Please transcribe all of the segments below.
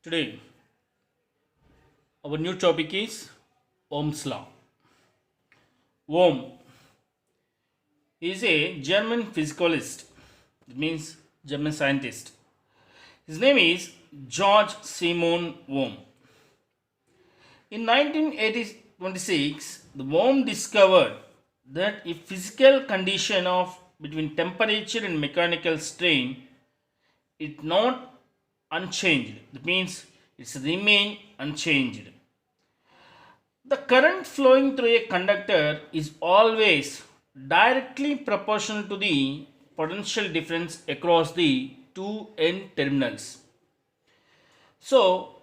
Today, our new topic is Ohm's law. Ohm is a German physicalist, it means German scientist. His name is George Simon Ohm. In 1926, the Ohm discovered that a physical condition of between temperature and mechanical strain is not unchanged. That means it's remain unchanged. The current flowing through a conductor is always directly proportional to the potential difference across the two end terminals. So,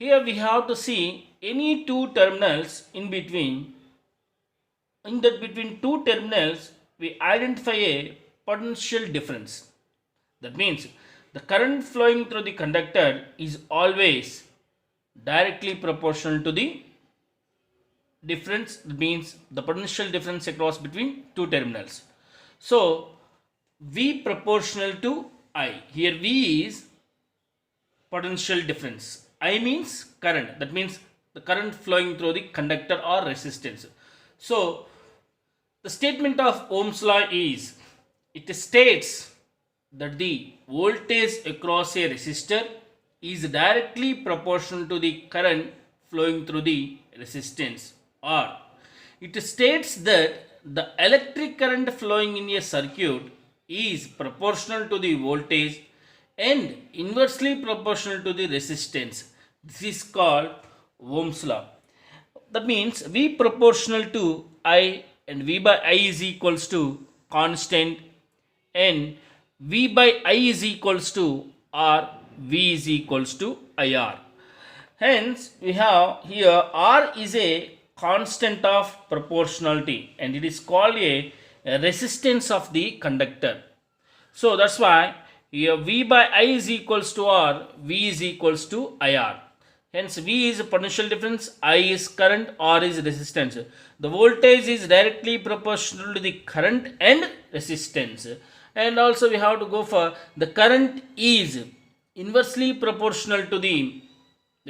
here we have to see any two terminals in between. In that between two terminals, we identify a potential difference. That means the current flowing through the conductor is always directly proportional to the difference, means the potential difference across between two terminals. So V proportional to I. Here V is potential difference. I means current. That means the current flowing through the conductor or resistance. So the statement of Ohm's law is, it states that the voltage across a resistor is directly proportional to the current flowing through the resistance, or it states that the electric current flowing in a circuit is proportional to the voltage and inversely proportional to the resistance. This is called Ohm's law. That means V proportional to I and V by I is equals to constant, and V by I is equals to R, V is equals to IR. Hence, we have here R is a constant of proportionality and it is called a resistance of the conductor. So that's why here V by I is equals to R, V is equals to IR. Hence V is potential difference, I is current, R is resistance. The voltage is directly proportional to the current and resistance. And also we have to go for the current is inversely proportional to the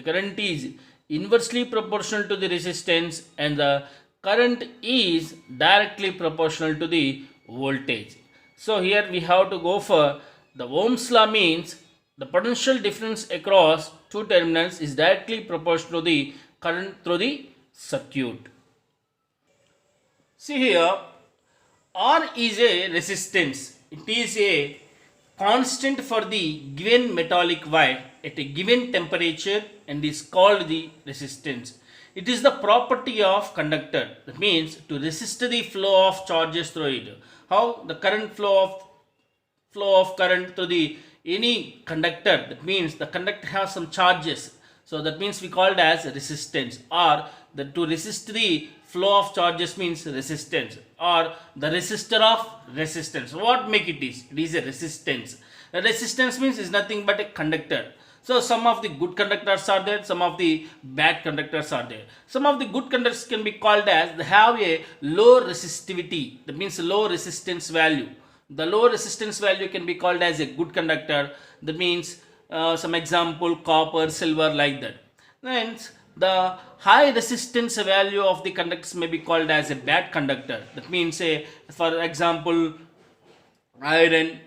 current is inversely proportional to the resistance, and the current is directly proportional to the voltage. So here we have to go for the Ohm's law means the potential difference across two terminals is directly proportional to the current through the circuit. See here, R is a resistance. It is a constant for the given metallic wire at a given temperature and is called the resistance. It is the property of conductor. That means to resist the flow of charges through it. How the current flow of current through the any conductor, that means the conductor has some charges, so that means we call it as resistance, or the to resist the flow of charges means resistance, or the resistor of resistance. What make it is a resistance. A resistance means is nothing but a conductor. So some of the good conductors are there, some of the bad conductors are there. Some of the good conductors can be called as they have a low resistivity, that means low resistance value. The low resistance value can be called as a good conductor. That means some example copper, silver, like that. Then the high resistance value of the conductors may be called as a bad conductor. That means for example iron,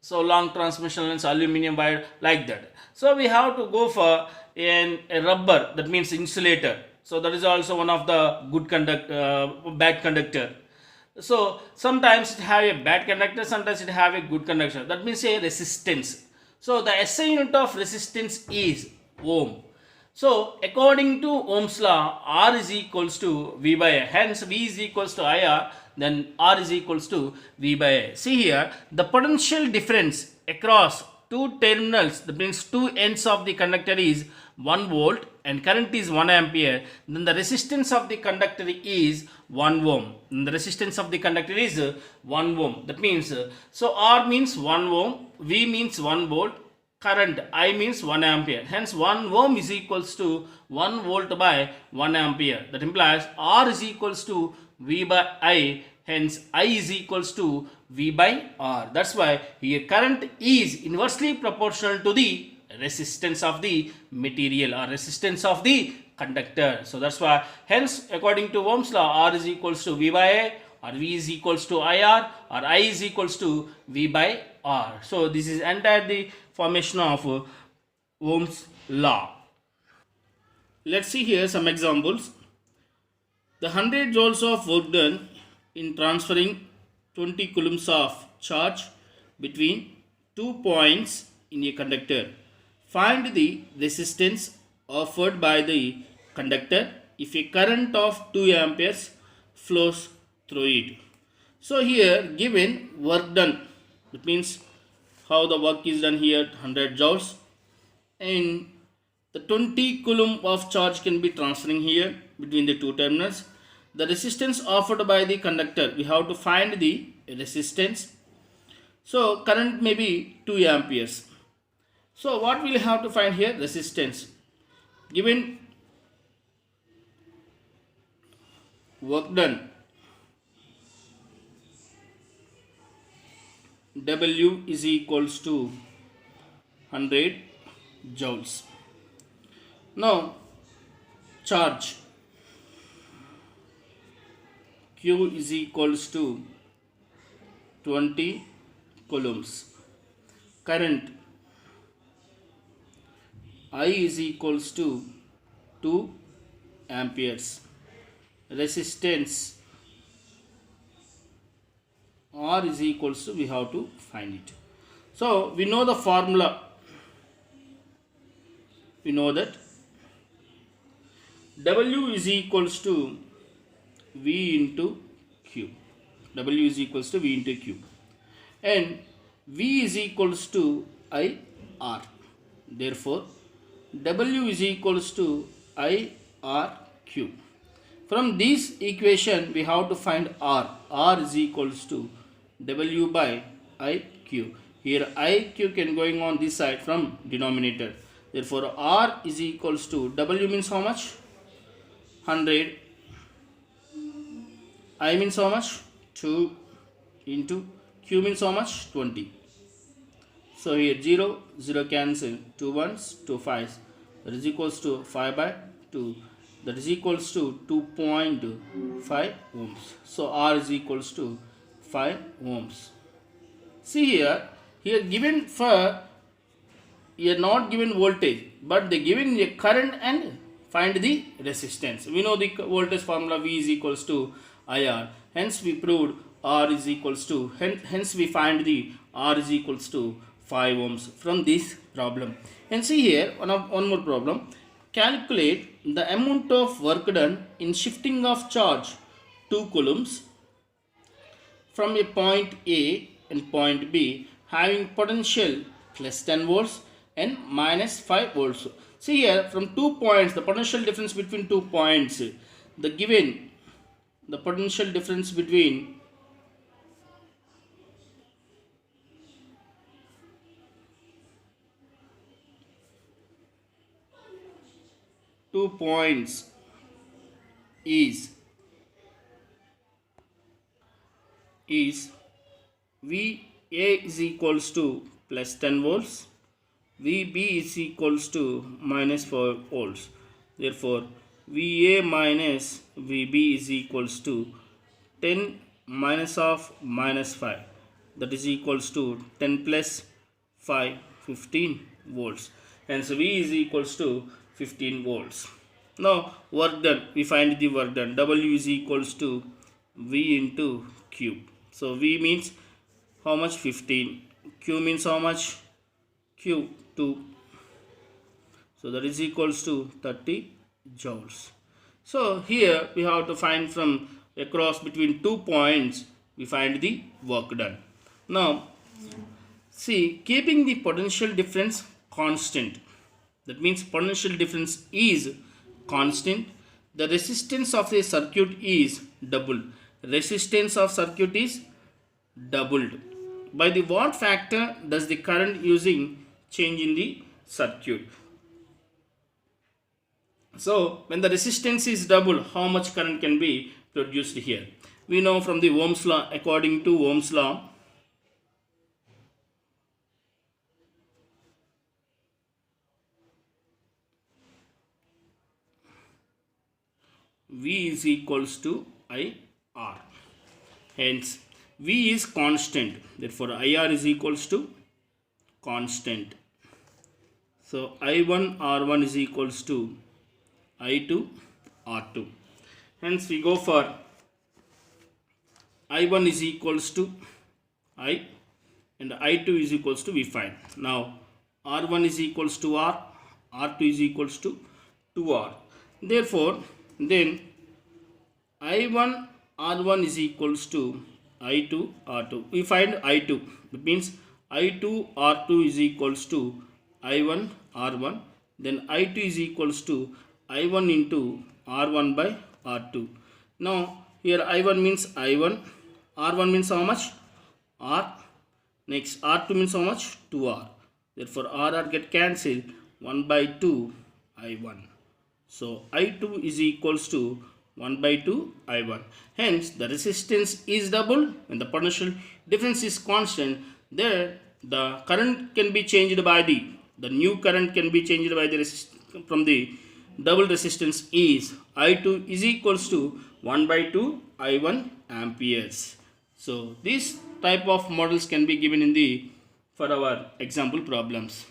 so long transmission lines, aluminum wire, like that. So we have to go for a rubber, that means insulator. So that is also one of the good bad conductor. So sometimes it have a bad conductor, sometimes it have a good conductor. That means a resistance. So the SI unit of resistance is ohm. So according to Ohm's law, R is equals to V by I. Hence V is equals to IR, then R is equals to V by I. See here, the potential difference across two terminals, that means two ends of the conductor is 1 volt and current is 1 ampere. Then the resistance of the conductor is 1 ohm. And the resistance of the conductor is 1 ohm. That means, so R means 1 ohm, V means 1 volt, current I means 1 ampere. Hence 1 ohm is equals to 1 volt by 1 ampere. That implies R is equals to V by I. Hence I is equals to V by R. That's why here current is inversely proportional to the resistance of the material or resistance of the conductor. So that's why, hence according to Ohm's law, R is equals to V by I, or V is equals to IR, or I is equals to V by R. So this is entire the formation of Ohm's law. Let's see here some examples. The 100 joules of work done in transferring 20 coulombs of charge between 2 points in a conductor. Find the resistance offered by the conductor if a current of 2 amperes flows through it. So here given work done, that means how the work is done here, 100 joules, and the 20 coulomb of charge can be transferring here between the two terminals. The resistance offered by the conductor, we have to find the resistance. So current may be 2 amperes. So what we'll have to find here? Resistance. Given work done, W is equals to 100 joules. Now charge, Q is equals to 20 coulombs. Current, I is equals to 2 amperes. Resistance, R is equals to, we have to find it. So we know the formula. We know that W is equals to V into Q. W is equals to V into Q. And V is equals to IR. Therefore, W is equals to IRQ. From this equation, we have to find R. R is equals to W by IQ. Here IQ can going on this side from denominator. Therefore, R is equals to, W means how much? 100. I means how much? 2 into Q means how much? 20. So here 0, 0 cancel, 2 ones, 2 fives. That is equals to 5 by 2. That is equals to 2.5 ohms. So R is equals to 5 ohms. See here given for, here not given voltage, but they given a current and find the resistance. We know the voltage formula, V is equals to IR. Hence we proved R is equals to, hence we find the R is equals to 5 ohms from this problem. And see here one more problem. Calculate the amount of work done in shifting of charge 2 coulombs from a point A and point B having potential plus 10 volts and minus 5 volts. See here from 2 points, the potential difference between 2 points, the potential difference between two points is VA is equals to plus 10 volts, VB is equals to minus 4 volts. Therefore, VA minus VB is equals to 10 minus of minus 5. That is equals to 10 plus 5, 15 volts. Hence, V is equals to 15 volts. Now, work done. We find the work done. W is equals to V into Q. So, V means how much? 15. Q means how much? Q, 2. So, that is equals to 30 joules. So, here we have to find from across between 2 points, we find the work done. Now, see, keeping the potential difference constant. That means potential difference is constant. The resistance of a circuit is doubled. Resistance of circuit is doubled. By the what factor does the current using change in the circuit? So when the resistance is double, how much current can be produced here? We know from the Ohm's law, according to Ohm's law, V is equals to IR. Hence, V is constant. Therefore, IR is equals to constant. So, I1 R1 is equals to I2 R2. Hence, we go for I1 is equals to I and I2 is equals to we find. Now, R1 is equals to R, R2 is equals to 2R. Therefore, then I1 R1 is equals to I2 R2. We find I2. That means I2 R2 is equals to I1 R1. Then I2 is equals to I1 into R1 by R2. Now here I1 means I1. R1 means how much? R. Next R2 means how much? 2R. Therefore R get cancelled. 1 by 2 I1. So I2 is equals to 1 by 2 I1. Hence the resistance is double and the potential difference is constant. There the current can be changed by the new current can be changed by the from the double resistance is I2 is equals to 1 by 2 I1 amperes. So these type of models can be given in the for our example problems.